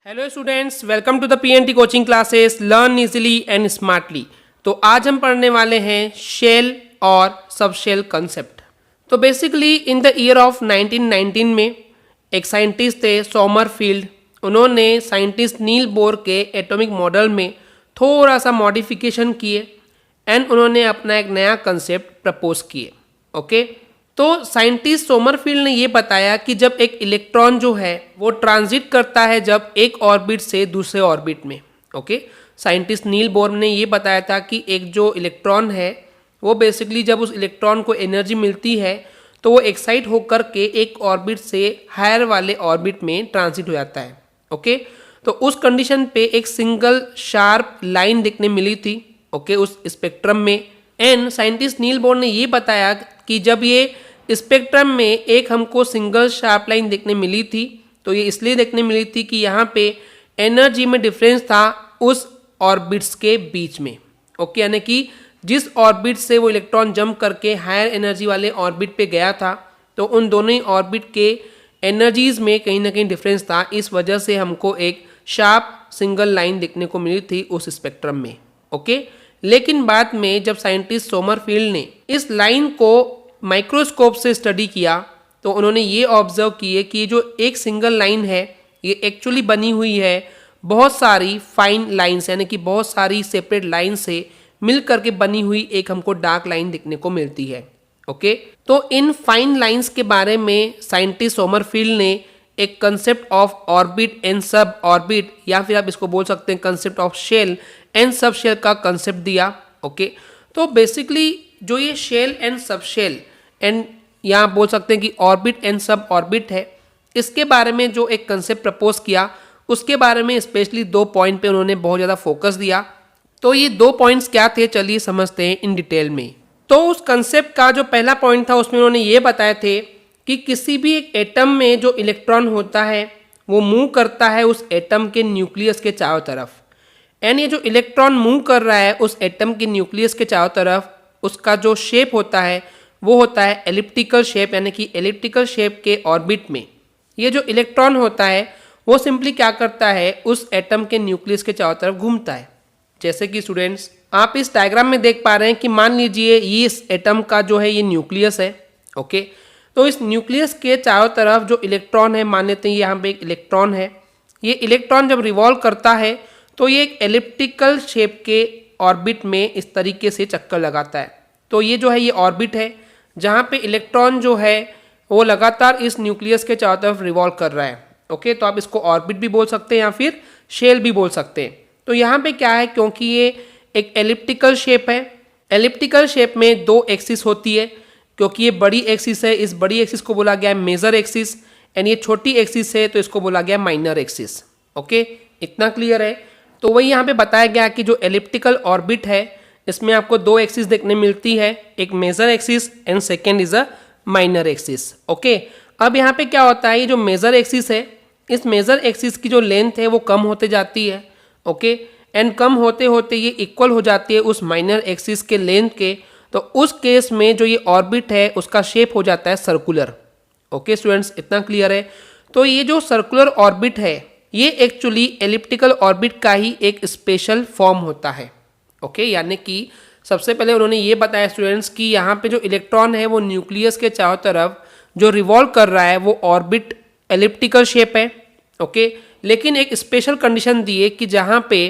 Hello students, welcome to the PNT coaching classes learn easily and smartly. तो आज हम पढ़ने वाले हैं शेल और सब शेल कंसेप्ट। तो basically in the year of 1919 में एक साइंटिस्ट थे सोमरफील्ड। उन्होंने साइंटिस्ट नील बोर के एटॉमिक मॉडल में थोड़ा सा मॉडिफिकेशन किए एंड उन्होंने अपना एक नया कंसेप्ट प्रपोज किए। ओके, तो साइंटिस्ट सोमरफील्ड ने ये बताया कि जब एक इलेक्ट्रॉन जो है वो ट्रांजिट करता है जब एक ऑर्बिट से दूसरे ऑर्बिट में। ओके, साइंटिस्ट नील बोर ने ये बताया था कि एक जो इलेक्ट्रॉन है वो बेसिकली जब उस इलेक्ट्रॉन को एनर्जी मिलती है तो वो एक्साइट होकर के एक ऑर्बिट से हायर वाले ऑर्बिट में ट्रांजिट हो जाता है। ओके, तो उस कंडीशन पे एक सिंगल शार्प लाइन देखने मिली थी। ओके, उस स्पेक्ट्रम में। एंड साइंटिस्ट नील बोर ने ये बताया कि जब ये स्पेक्ट्रम में एक हमको सिंगल शार्प लाइन देखने मिली थी तो ये इसलिए देखने मिली थी कि यहाँ पे एनर्जी में डिफरेंस था उस ऑर्बिट्स के बीच में। ओके, यानी कि जिस ऑर्बिट से वो इलेक्ट्रॉन जंप करके हायर एनर्जी वाले ऑर्बिट पे गया था तो उन दोनों ही ऑर्बिट के एनर्जीज में कहीं ना कहीं डिफरेंस था। इस वजह से हमको एक शार्प सिंगल लाइन देखने को मिली थी उस स्पेक्ट्रम में। ओके, लेकिन बाद में जब साइंटिस्ट सोमरफील्ड ने इस लाइन को माइक्रोस्कोप से स्टडी किया तो उन्होंने ये ऑब्जर्व किए कि जो एक सिंगल लाइन है ये एक्चुअली बनी हुई है बहुत सारी फाइन लाइंस, यानी कि बहुत सारी सेपरेट लाइन से मिल करके बनी हुई एक हमको डार्क लाइन देखने को मिलती है। ओके, तो इन फाइन लाइंस के बारे में साइंटिस्ट सोमरफील्ड ने एक concept of orbit and sub orbit, या फिर आप इसको बोल सकते हैं concept of shell and sub shell का कंसेप्ट दिया। ओके, तो बेसिकली जो ये shell and sub shell and यहाँ बोल सकते हैं कि ऑर्बिट एंड सब ऑर्बिट है, इसके बारे में जो एक कंसेप्ट प्रपोज किया उसके बारे में स्पेशली 2 पॉइंट पे उन्होंने बहुत ज़्यादा फोकस दिया। तो ये 2 पॉइंट्स क्या थे, चलिए समझते हैं इन डिटेल में। तो उस कंसेप्ट का जो पहला पॉइंट था उसमें उन्होंने ये बताए थे कि किसी भी एक एटम में जो इलेक्ट्रॉन होता है वो मूव करता है उस एटम के न्यूक्लियस के चारों तरफ। एंड ये जो इलेक्ट्रॉन मूव कर रहा है उस एटम के न्यूक्लियस के चारों तरफ, उसका जो शेप होता है वो होता है एलिप्टिकल शेप, यानी कि एलिप्टिकल शेप के ऑर्बिट में ये जो इलेक्ट्रॉन होता है वो सिंपली क्या करता है, उस एटम के न्यूक्लियस के चारों तरफ घूमता है। जैसे कि स्टूडेंट्स आप इस डायग्राम में देख पा रहे हैं कि मान लीजिए ये इस एटम का जो है ये न्यूक्लियस है। ओके, तो इस न्यूक्लियस के चारों तरफ जो इलेक्ट्रॉन है, मान लेते हैं यहाँ पे एक इलेक्ट्रॉन है, ये इलेक्ट्रॉन जब रिवॉल्व करता है तो ये एक एलिप्टिकल शेप के ऑर्बिट में इस तरीके से चक्कर लगाता है। तो ये जो है ये ऑर्बिट है जहाँ पे इलेक्ट्रॉन जो है वो लगातार इस न्यूक्लियस के चारों तरफ रिवॉल्व कर रहा है। ओके, तो आप इसको ऑर्बिट भी बोल सकते हैं या फिर शेल भी बोल सकते हैं। तो यहाँ पे क्या है, क्योंकि ये एक एलिप्टिकल शेप है, एलिप्टिकल शेप में 2 एक्सिस होती है। क्योंकि ये बड़ी एक्सिस है, इस बड़ी एक्सिस को बोला गया है मेजर एक्सिस, एंड ये छोटी एक्सिस है तो इसको बोला गया माइनर एक्सिस। ओके, इतना क्लियर है। तो वही यहाँ पे बताया गया कि जो एलिप्टिकल ऑर्बिट है इसमें आपको 2 एक्सिस देखने मिलती है, एक major axis and second is a minor axis. Okay, अब यहाँ पे क्या होता है, ये जो मेजर एक्सिस है इस मेजर एक्सिस की जो लेंथ है वो कम होते जाती है। ओके, एंड कम होते होते ये इक्वल हो जाती है उस माइनर एक्सिस के लेंथ के। तो उस केस में जो ये ऑर्बिट है उसका शेप हो जाता है सर्कुलर। ओके स्टूडेंट्स, इतना क्लियर है। तो ये जो सर्कुलर ऑर्बिट है ये एक्चुअली एलिप्टिकल ऑर्बिट का ही एक स्पेशल फॉर्म होता है। ओके, यानी कि सबसे पहले उन्होंने ये बताया स्टूडेंट्स कि यहाँ पे जो इलेक्ट्रॉन है वो न्यूक्लियस के चारों तरफ जो रिवॉल्व कर रहा है वो ऑर्बिट एलिप्टिकल शेप है। ओके, लेकिन एक स्पेशल कंडीशन दी है कि जहाँ पे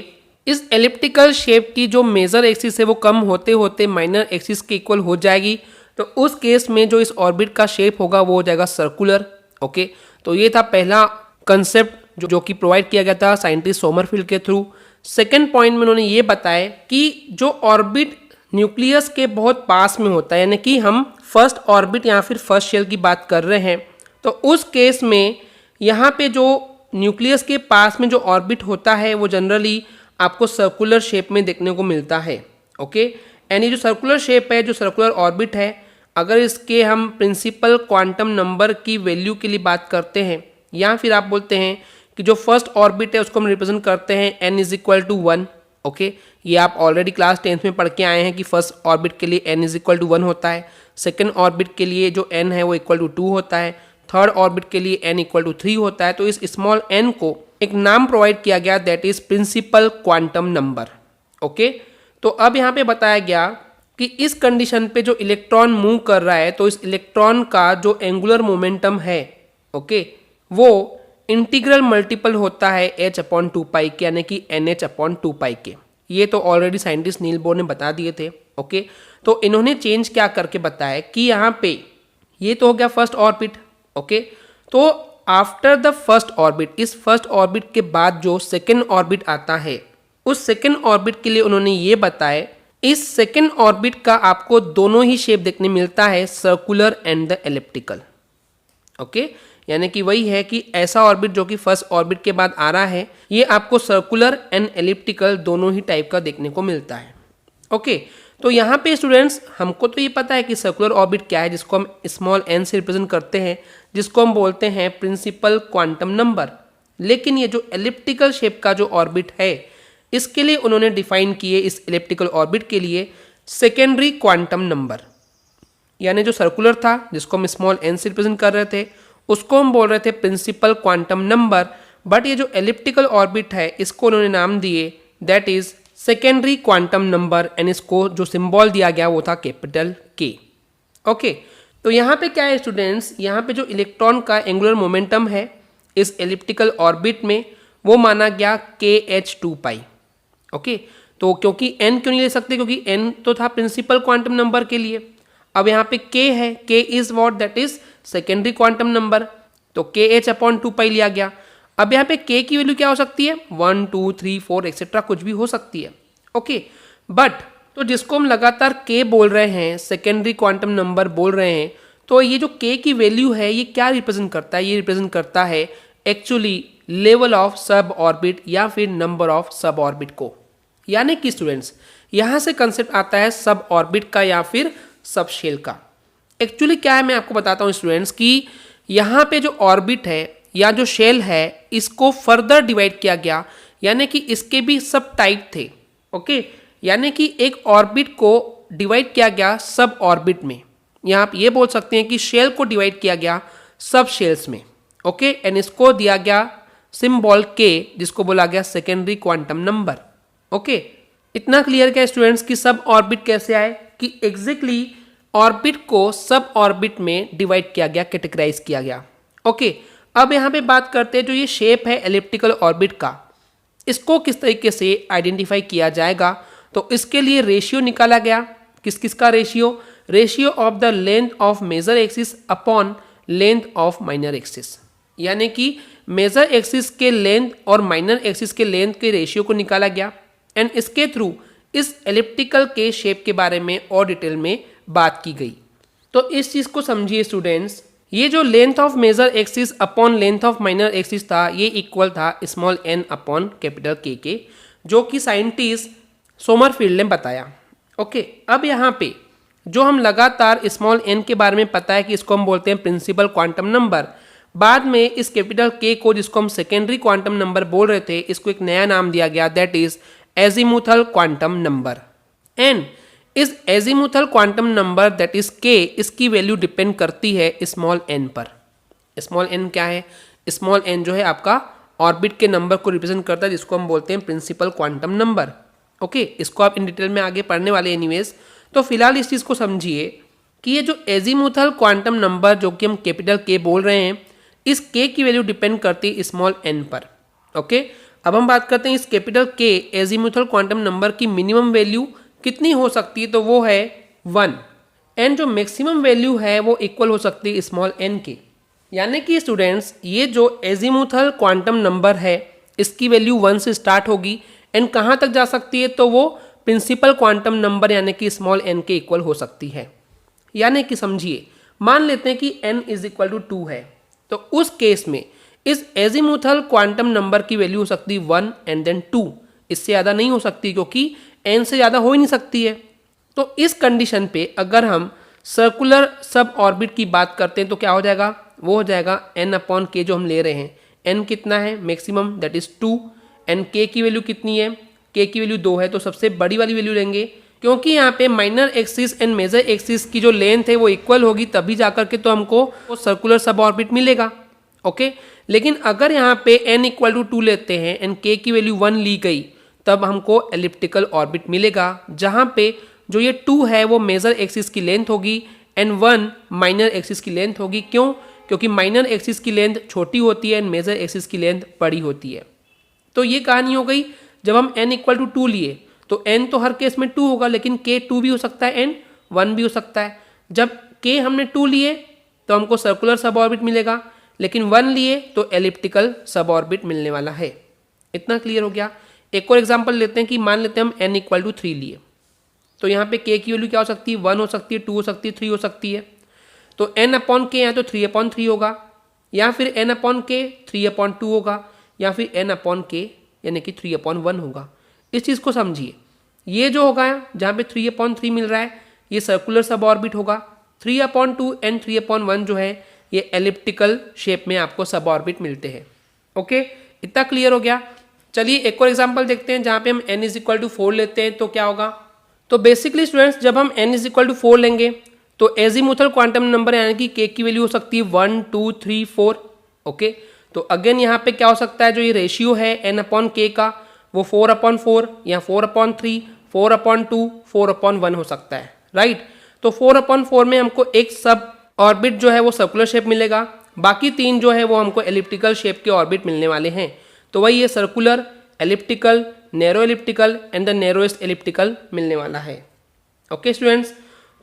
इस एलिप्टिकल शेप की जो मेजर एक्सिस है वो कम होते होते माइनर एक्सिस के इक्वल हो जाएगी, तो उस केस में जो इस ऑर्बिट का शेप होगा वो हो जाएगा सर्कुलर। ओके, तो ये था पहला कंसेप्ट जो कि प्रोवाइड किया गया था साइंटिस्ट सोमरफील्ड के थ्रू। सेकेंड पॉइंट में उन्होंने ये बताया कि जो ऑर्बिट न्यूक्लियस के बहुत पास में होता है, यानी कि हम फर्स्ट ऑर्बिट या फिर फर्स्ट शेल की बात कर रहे हैं, तो उस केस में यहाँ पे जो न्यूक्लियस के पास में जो ऑर्बिट होता है वो जनरली आपको सर्कुलर शेप में देखने को मिलता है। ओके, एंड ये जो सर्कुलर शेप है, जो सर्कुलर ऑर्बिट है, अगर इसके हम प्रिंसिपल क्वांटम नंबर की वैल्यू के लिए बात करते हैं या फिर आप बोलते हैं कि जो फर्स्ट ऑर्बिट है उसको हम रिप्रेजेंट करते हैं n is equal to 1। Okay, ये आप ऑलरेडी क्लास 10th में पढ़ के आए हैं कि फर्स्ट ऑर्बिट के लिए n इज इक्वल टू 1 होता है, सेकेंड ऑर्बिट के लिए जो n है वो इक्वल टू 2 होता है, थर्ड ऑर्बिट के लिए n इक्वल टू 3 होता है। तो इस स्मॉल n को एक नाम प्रोवाइड किया गया that is principal quantum number. Okay, तो अब यहाँ पे बताया गया कि इस कंडीशन पे जो इलेक्ट्रॉन मूव कर रहा है तो इस इलेक्ट्रॉन का जो एंगुलर मोमेंटम है ओके वो इंटीग्रल मल्टीपल होता है h/2 के यानी कि nh/2 के। ये तो ऑलरेडी साइंटिस्ट नील बोर ने बता दिए थे। ओके, तो इन्होंने चेंज क्या करके बताया कि यहाँ पे ये तो हो गया फर्स्ट ऑर्बिट। ओके, तो आफ्टर द फर्स्ट ऑर्बिट, इस फर्स्ट ऑर्बिट के बाद जो सेकेंड ऑर्बिट आता है उस सेकेंड ऑर्बिट के लिए उन्होंने ये बताया इस सेकेंड ऑर्बिट का आपको दोनों ही शेप देखने मिलता है, circular and the elliptical. Okay, यानी कि वही है कि ऐसा ऑर्बिट जो कि फर्स्ट ऑर्बिट के बाद आ रहा है ये आपको सर्कुलर एंड एलिप्टिकल दोनों ही टाइप का देखने को मिलता है। ओके, तो यहाँ पे स्टूडेंट्स हमको तो ये पता है कि सर्कुलर ऑर्बिट क्या है, जिसको हम स्मॉल एन से रिप्रेजेंट करते हैं, जिसको हम बोलते हैं प्रिंसिपल क्वांटम नंबर। लेकिन ये जो एलिप्टिकल शेप का जो ऑर्बिट है इसके लिए उन्होंने डिफाइन किए इस एलिप्टिकल ऑर्बिट के लिए सेकेंडरी क्वांटम नंबर, यानी जो सर्कुलर था जिसको हम स्मॉल एन से रिप्रेजेंट कर रहे थे उसको हम बोल रहे थे प्रिंसिपल क्वांटम नंबर। बट ये जो एलिप्टिकल ऑर्बिट है इसको उन्होंने नाम दिए that is secondary quantum number and इसको जो सिंबल दिया गया वो था कैपिटल के। ओके, तो यहाँ पे क्या है स्टूडेंट्स, यहाँ पे जो इलेक्ट्रॉन का एंगुलर मोमेंटम है इस एलिप्टिकल ऑर्बिट में वो माना गया kh/2। ओके, तो क्योंकि n क्यों नहीं ले सकते, क्योंकि n तो था प्रिंसिपल क्वांटम नंबर के लिए। अब यहाँ पे k है, k is what, that is secondary quantum number, तो kh/2 लिया गया। अब यहाँ पे k की वैल्यू क्या हो सकती है, 1 2 3 4 एक्सेट्रा कुछ भी हो सकती है। ओके, बट तो जिसको हम लगातार k बोल रहे हैं, सेकेंडरी क्वांटम नंबर बोल रहे हैं, तो ये जो k की वैल्यू है ये क्या रिप्रेजेंट करता है, ये रिप्रेजेंट करता है एक्चुअली लेवल ऑफ सब ऑर्बिट या फिर नंबर ऑफ सब ऑर्बिट को। यानी कि स्टूडेंट्स यहाँ से कंसेप्ट आता है सब ऑर्बिट का या फिर सब शेल का। एक्चुअली क्या है मैं आपको बताता हूँ स्टूडेंट्स कि यहाँ पे जो ऑर्बिट है या जो शेल है इसको फर्दर डिवाइड किया गया, यानी कि इसके भी सब टाइप थे। ओके, यानी कि एक ऑर्बिट को डिवाइड किया गया सब ऑर्बिट में, यहाँ आप ये बोल सकते हैं कि शेल को डिवाइड किया गया सब शेल्स में। ओके, एंड इसको दिया गया सिंबल के जिसको बोला गया सेकेंडरी क्वांटम नंबर। ओके, इतना क्लियर क्या स्टूडेंट्स कि सब ऑर्बिट कैसे आए, कि एग्जैक्टली ऑर्बिट को सब ऑर्बिट में डिवाइड किया गया, कैटेगराइज किया गया। ओके, अब यहाँ पे बात करते हैं जो ये शेप है एलिप्टिकल ऑर्बिट का, इसको किस तरीके से आइडेंटिफाई किया जाएगा। तो इसके लिए रेशियो निकाला गया, किस किस का ratio, ratio of the length of major axis upon length of minor axis, यानी कि मेजर एक्सिस के लेंथ और माइनर एक्सिस के लेंथ के रेशियो को निकाला गया एंड इसके थ्रू इस एलिप्टिकल के शेप के बारे में और डिटेल में बात की गई। तो इस चीज़ को समझिए स्टूडेंट्स, ये जो length of major axis upon length of minor axis था ये इक्वल था स्मॉल n अपॉन कैपिटल के, जो कि साइंटिस्ट सोमरफील्ड ने बताया। ओके, अब यहाँ पे जो हम लगातार स्मॉल n के बारे में पता है कि इसको हम बोलते हैं प्रिंसिपल क्वांटम नंबर, बाद में इस कैपिटल k को जिसको हम सेकेंडरी क्वांटम नंबर बोल रहे थे इसको एक नया नाम दिया गया that is azimuthal quantum number. And इस azimuthal quantum number that is k, इसकी वैल्यू डिपेंड करती है स्मॉल n पर। स्मॉल n क्या है, स्मॉल n जो है आपका ऑर्बिट के नंबर को रिप्रेजेंट करता है जिसको हम बोलते हैं प्रिंसिपल क्वांटम नंबर। ओके, इसको आप इन डिटेल में आगे पढ़ने वाले एनीवेज। तो फिलहाल इस चीज़ को समझिए कि ये जो एजीमुथल क्वांटम नंबर जो कि हम कैपिटल k बोल रहे हैं इस k की वैल्यू डिपेंड करती है स्मॉल n पर। ओके, अब हम बात करते हैं इस capital k azimuthal quantum number की मिनिमम वैल्यू कितनी हो सकती है, तो वो है 1 एंड जो मैक्सिमम वैल्यू है वो इक्वल हो सकती है स्मॉल n के। यानी कि स्टूडेंट्स ये जो एजीमुथल क्वांटम नंबर है इसकी वैल्यू 1 से स्टार्ट होगी एंड कहाँ तक जा सकती है, तो वो प्रिंसिपल क्वांटम नंबर यानी कि स्मॉल n के इक्वल हो सकती है। यानी कि समझिए मान लेते हैं कि n इज इक्वल टू 2 है, तो उस केस में इस एजीमुथल क्वांटम नंबर की वैल्यू हो सकती है 1 एंड देन 2, इससे ज़्यादा नहीं हो सकती क्योंकि n से ज़्यादा हो ही नहीं सकती है। तो इस कंडीशन पे अगर हम सर्कुलर सब ऑर्बिट की बात करते हैं तो क्या हो जाएगा, वो हो जाएगा n/k जो हम ले रहे हैं, n कितना है maximum that is 2 and k की वैल्यू कितनी है, k की वैल्यू 2 है, तो सबसे बड़ी वाली वैल्यू लेंगे क्योंकि यहाँ पे minor axis and major axis की जो लेंथ है वो इक्वल होगी तभी जाकर के तो हमको वो सर्कुलर सब ऑर्बिट मिलेगा। ओके। लेकिन अगर यहाँ पे n इक्वल टू 2 लेते हैं एंड k की वैल्यू 1 ली गई, तब हमको एलिप्टिकल ऑर्बिट मिलेगा, जहाँ पे जो ये 2 है वो मेजर एक्सिस की लेंथ होगी एंड 1 माइनर एक्सिस की लेंथ होगी। क्यों? क्योंकि माइनर एक्सिस की लेंथ छोटी होती है एंड मेजर एक्सिस की लेंथ बड़ी होती है। तो ये कहानी हो गई। जब हम n इक्वल टू 2 लिए तो n तो हर केस में 2 होगा, लेकिन k 2 भी हो सकता है एंड 1 भी हो सकता है। जब k हमने 2 लिए तो हमको सर्कुलर सब ऑर्बिट मिलेगा, लेकिन 1 लिए तो एलिप्टिकल सब ऑर्बिट मिलने वाला है। इतना क्लियर हो गया। एक और एग्जांपल लेते हैं कि मान लेते हैं हम n इक्वल टू 3 लिए, तो यहाँ पे k की वैल्यू क्या हो सकती है? 1 हो सकती है, 2 हो सकती है, 3 हो सकती है। तो n अपॉन k है तो 3 अपॉन 3 होगा, या फिर n अपॉन k 3 अपॉन 2 होगा, या फिर n अपॉन k यानी कि 3 अपॉन 1 होगा। इस चीज़ को समझिए। ये जो होगा जहाँ पे 3 अपॉन 3 मिल रहा है ये सर्कुलर सब ऑर्बिट होगा। 3 अपॉन 2 एंड 3 अपॉन 1 जो है ये एलिप्टिकल शेप में आपको सब ऑर्बिट मिलते हैं। ओके, इतना क्लियर हो गया। चलिए एक और एग्जाम्पल देखते हैं जहाँ पे हम n इज इक्वल टू 4 लेते हैं तो क्या होगा। तो बेसिकली स्टूडेंट्स जब हम n इज इक्वल टू 4 लेंगे तो एजीमुथल क्वांटम नंबर यानी कि k की वैल्यू हो सकती है 1 2 3 4। ओके, तो अगेन यहाँ पे क्या हो सकता है, जो ये रेशियो है n अपॉन k का वो 4 अपॉन 4 या 4 अपॉन 3 4 अपॉन 2 4 अपॉन 1 हो सकता है, राइट। तो 4 अपॉन 4 में हमको एक सब ऑर्बिट जो है वो सर्कुलर शेप मिलेगा, बाकी 3 जो है वो हमको एलिप्टिकल शेप के ऑर्बिट मिलने वाले हैं। तो वही ये circular, elliptical, narrow elliptical and the narrowest elliptical मिलने वाला है। ओके स्टूडेंट्स,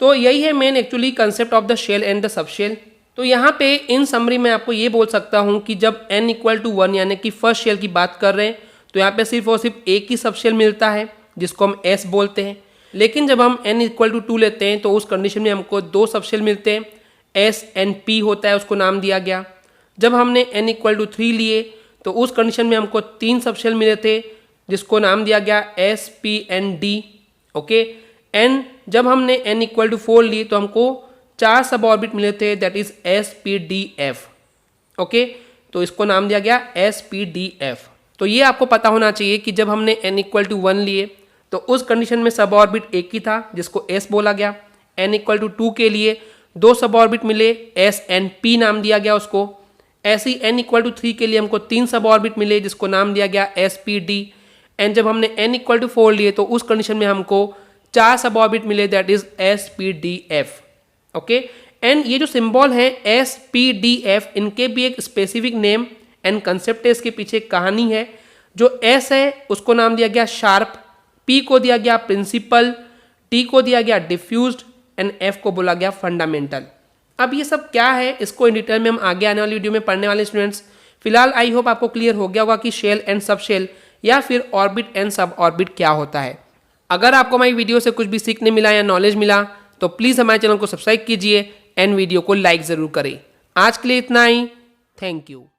तो यही है main actually concept of the shell and the sub shell. तो यहाँ पे इन समरी में आपको ये बोल सकता हूँ कि जब n इक्वल टू 1 यानी कि फर्स्ट शेल की बात कर रहे हैं तो यहाँ पे सिर्फ और सिर्फ एक ही सब शेल मिलता है जिसको हम s बोलते हैं। लेकिन जब हम n इक्वल टू 2 लेते हैं तो उस कंडीशन में हमको 2 सब शेल मिलते हैं, s एंड p होता है, उसको नाम दिया गया। जब हमने n इक्वल टू 3 लिए तो उस कंडीशन में हमको 3 सब शेल मिले थे जिसको नाम दिया गया s p and d। Okay, and जब हमने n इक्वल टू 4 ली तो हमको 4 सब ऑर्बिट मिले थे, that is s p d f। Okay, तो इसको नाम दिया गया s p d f। तो ये आपको पता होना चाहिए कि जब हमने n इक्वल टू 1 लिए तो उस कंडीशन में सब ऑर्बिट एक ही था जिसको s बोला गया। n इक्वल टू 2 के लिए 2 सब ऑर्बिट मिले, s एंड p नाम दिया गया उसको। ऐसे ही n इक्वल टू 3 के लिए हमको 3 सब ऑर्बिट मिले जिसको नाम दिया गया s p d। एंड जब हमने n इक्वल टू 4 लिए तो उस कंडीशन में हमको 4 सब ऑर्बिट मिले, that is s p d f। Okay, and ये जो सिंबल है s p d f इनके भी एक स्पेसिफिक नेम एंड कंसेप्ट है, इसके पीछे एक कहानी है। जो s है उसको नाम दिया गया शार्प, p को दिया गया प्रिंसिपल, t को दिया गया डिफ्यूज्ड एंड f को बोला गया फंडामेंटल। अब ये सब क्या है इसको इन डिटेल में हम आगे आने वाली वीडियो में पढ़ने वाले स्टूडेंट्स। फिलहाल आई होप आपको क्लियर हो गया होगा कि शेल एंड सब शेल या फिर ऑर्बिट एंड सब ऑर्बिट क्या होता है। अगर आपको हमारी वीडियो से कुछ भी सीखने मिला या नॉलेज मिला तो प्लीज़ हमारे चैनल को सब्सक्राइब कीजिए एंड वीडियो को लाइक ज़रूर करें। आज के लिए इतना ही, थैंक यू।